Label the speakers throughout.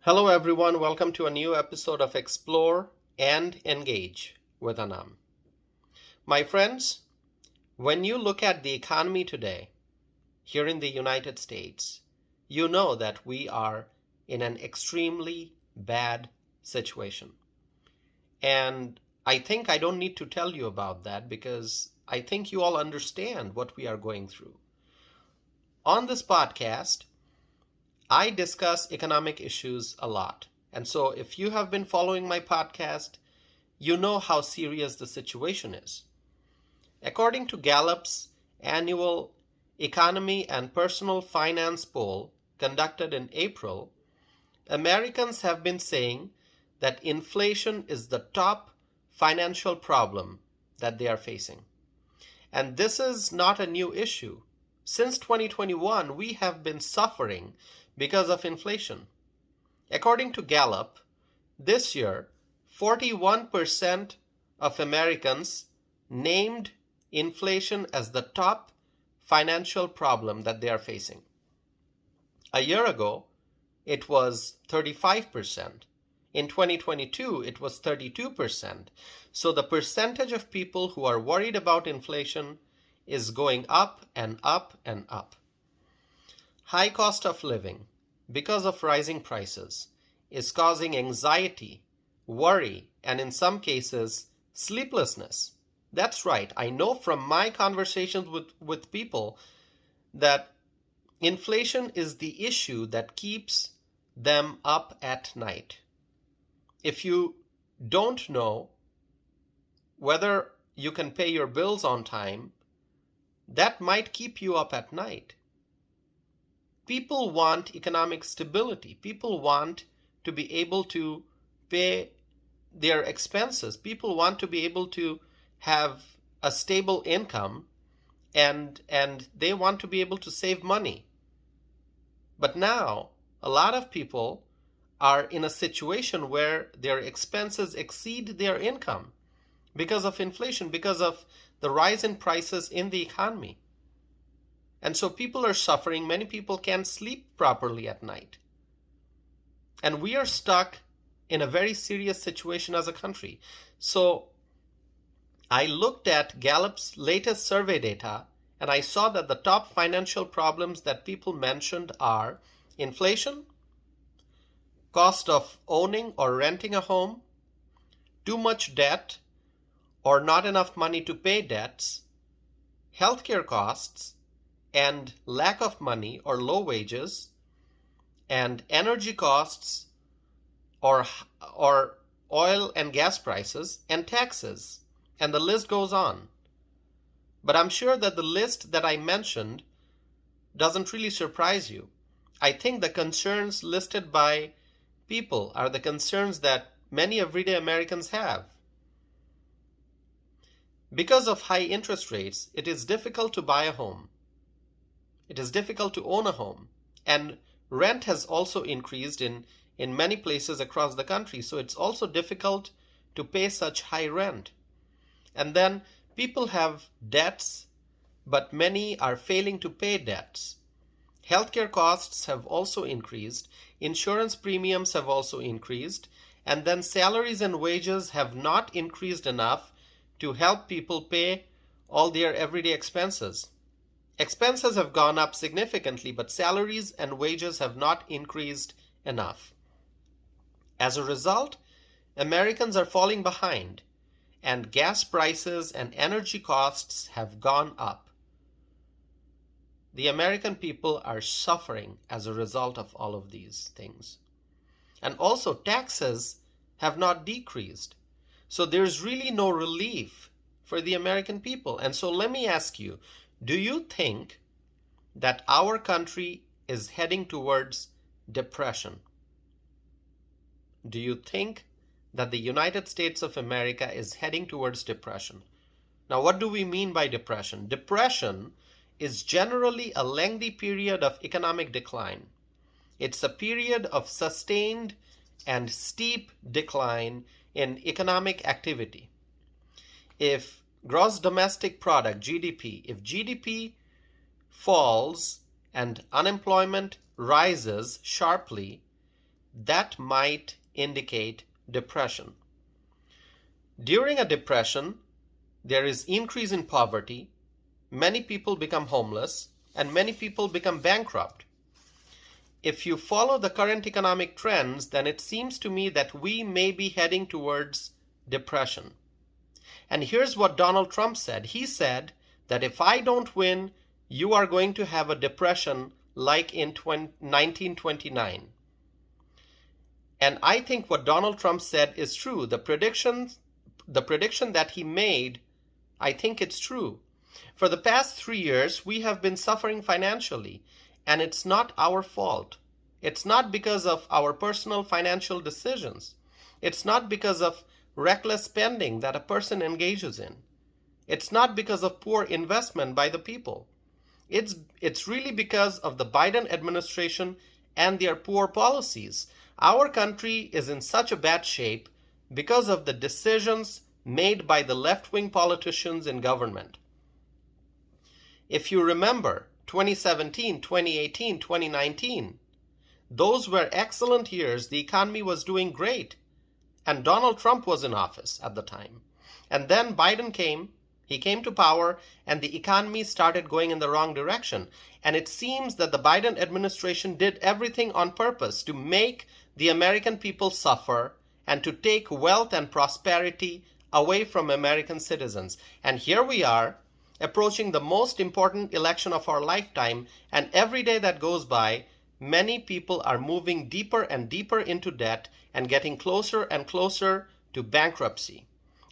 Speaker 1: Hello everyone, welcome to a new episode of Explore and Engage with Anam. My friends, when you look at the economy today here in the United States, you know that we are in an extremely bad situation. And I think I don't need to tell you about that because I think you all understand what we are going through. On this podcast, I discuss economic issues a lot. And so if you have been following my podcast, you know how serious the situation is. According to Gallup's annual Economy and Personal Finance poll conducted in April, Americans have been saying that inflation is the top financial problem that they are facing. And this is not a new issue. Since 2021, we have been suffering because of inflation. According to Gallup, this year, 41% of Americans named inflation as the top financial problem that they are facing. A year ago, it was 35%. In 2022, it was 32%. So the percentage of people who are worried about inflation is going up and up and up. High cost of living, because of rising prices, is causing anxiety, worry, and in some cases, sleeplessness. That's right. I know from my conversations with people that inflation is the issue that keeps them up at night. If you don't know whether you can pay your bills on time, that might keep you up at night. People want economic stability. People want to be able to pay their expenses. People want to be able to have a stable income and they want to be able to save money. But now, a lot of people are in a situation where their expenses exceed their income because of inflation, because of the rise in prices in the economy. And so people are suffering. Many people can't sleep properly at night. And we are stuck in a very serious situation as a country. So I looked at Gallup's latest survey data, and I saw that the top financial problems that people mentioned are inflation, cost of owning or renting a home, too much debt or not enough money to pay debts, healthcare costs, and lack of money or low wages, and energy costs or oil and gas prices, and taxes. And the list goes on. But I'm sure that the list that I mentioned doesn't really surprise you. I think the concerns listed by people are the concerns that many everyday Americans have. Because of high interest rates, it is difficult to buy a home. It is difficult to own a home. And rent has also increased in many places across the country. So it's also difficult to pay such high rent. And then people have debts, but many are failing to pay debts. Healthcare costs have also increased. Insurance premiums have also increased. And then salaries and wages have not increased enough to help people pay all their everyday expenses. Expenses have gone up significantly, but salaries and wages have not increased enough. As a result, Americans are falling behind, and gas prices and energy costs have gone up. The American people are suffering as a result of all of these things. And also, taxes have not decreased. So there's really no relief for the American people. And so let me ask you, do you think that our country is heading towards depression? Do you think that the United States of America is heading towards depression? Now, what do we mean by depression? Depression is generally a lengthy period of economic decline. It's a period of sustained and steep decline in economic activity. If gross domestic product, GDP, if GDP falls and unemployment rises sharply, that might indicate depression. During a depression, there is increase in poverty, many people become homeless, and many people become bankrupt. If you follow the current economic trends, then it seems to me that we may be heading towards depression. And here's what Donald Trump said. He said that if I don't win, you are going to have a depression like in 1929. And I think what Donald Trump said is true. The prediction that he made, I think it's true. For the past 3 years, we have been suffering financially, and it's not our fault. It's not because of our personal financial decisions. It's not because of reckless spending that a person engages in. It's not because of poor investment by the people. It's really because of the Biden administration and their poor policies. Our country is in such a bad shape because of the decisions made by the left-wing politicians in government. If you remember 2017, 2018, 2019, those were excellent years. The economy was doing great. And Donald Trump was in office at the time. And then Biden came. He came to power, and the economy started going in the wrong direction. And it seems that the Biden administration did everything on purpose to make the American people suffer and to take wealth and prosperity away from American citizens. And here we are, approaching the most important election of our lifetime, and every day that goes by, many people are moving deeper and deeper into debt and getting closer and closer to bankruptcy.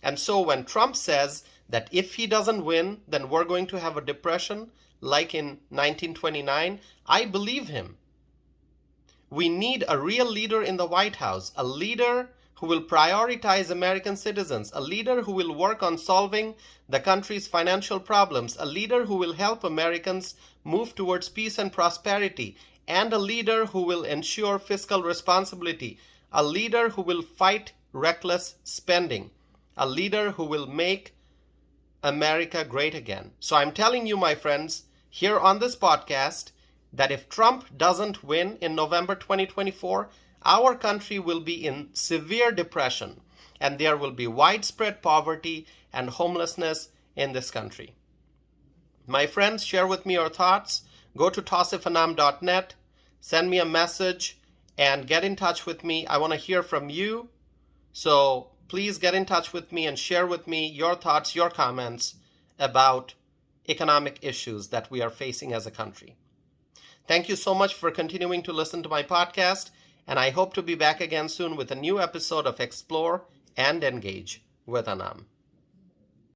Speaker 1: And so when Trump says that if he doesn't win, then we're going to have a depression like in 1929, I believe him. We need a real leader in the White House, a leader who will prioritize American citizens, a leader who will work on solving the country's financial problems, a leader who will help Americans move towards peace and prosperity, and a leader who will ensure fiscal responsibility, a leader who will fight reckless spending, a leader who will make America great again. So I'm telling you, my friends, here on this podcast, that if Trump doesn't win in November 2024, our country will be in severe depression, and there will be widespread poverty and homelessness in this country. My friends, share with me your thoughts. Go to tausifanam.net, send me a message, and get in touch with me. I want to hear from you. So please get in touch with me and share with me your thoughts, your comments about economic issues that we are facing as a country. Thank you so much for continuing to listen to my podcast, and I hope to be back again soon with a new episode of Explore and Engage with Anam.